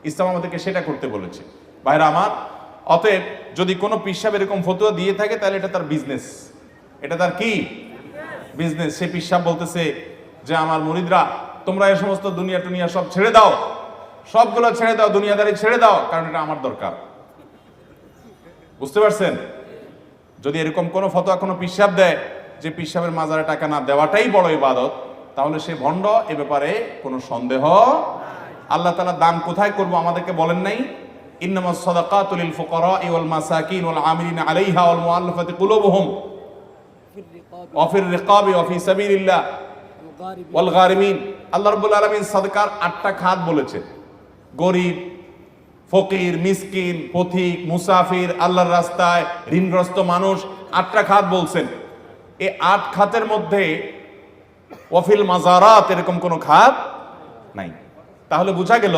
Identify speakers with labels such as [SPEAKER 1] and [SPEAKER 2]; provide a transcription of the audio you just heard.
[SPEAKER 1] ইসলাম আমাদেরকে সেটা করতে বলেছে। ভাইরা আমার, অতএব যদি কোনো পীর সাহেব এরকম ফতোয়া দিয়ে থাকে তাহলে এটা তার বিজনেস, এটা তার কি বিজনেস। সে পীর সাহেব বলতেছে যে আমার মুরিদরা তোমরা এই সমস্ত দুনিয়া টুনিয়া সব ছেড়ে দাও, সবগুলো ছেড়ে দাও, দুনিয়াদারি ছেড়ে দাও, কারণ এটা আমার দরকার। বুঝতে পারছেন? যদি এরকম কোনো ফতোয়া কোনো পীর সাহেব দেয় যে পীর সাহেবের মাজারে টাকা না দেওয়াটাই বড় ইবাদত, তাহলে সে ভণ্ড, এ ব্যাপারে কোনো সন্দেহ। আল্লাহ তাআলা দান কোথায় করব আমাদেরকে বলেন নাই? ইন্নামাস সাদাকাতু লিল ফুকারা'i ওয়াল মাসাকিন ওয়াল আমিলিনা আলাইহা ওয়াল মুআল্লাফাতি কুলুবুহুম ওয়া ফির রিকাবি ওয়া ফি সাবিলিল্লাহ ওয়াল গারিমিন। আল্লাহ রাব্বুল আলামিন সাদকার 8টা খাত বলেছেন। গরিব, ফকির, মিসকিন, পথিক, মুসাফির, আল্লাহর রাস্তায় ঋণগ্রস্ত মানুষ, 8টা খাত বলছেন। এই 8 খাতের মধ্যে ওয়াফিল মাজারাত এরকম কোনো খাত নাই। তাহলে বোঝা গেল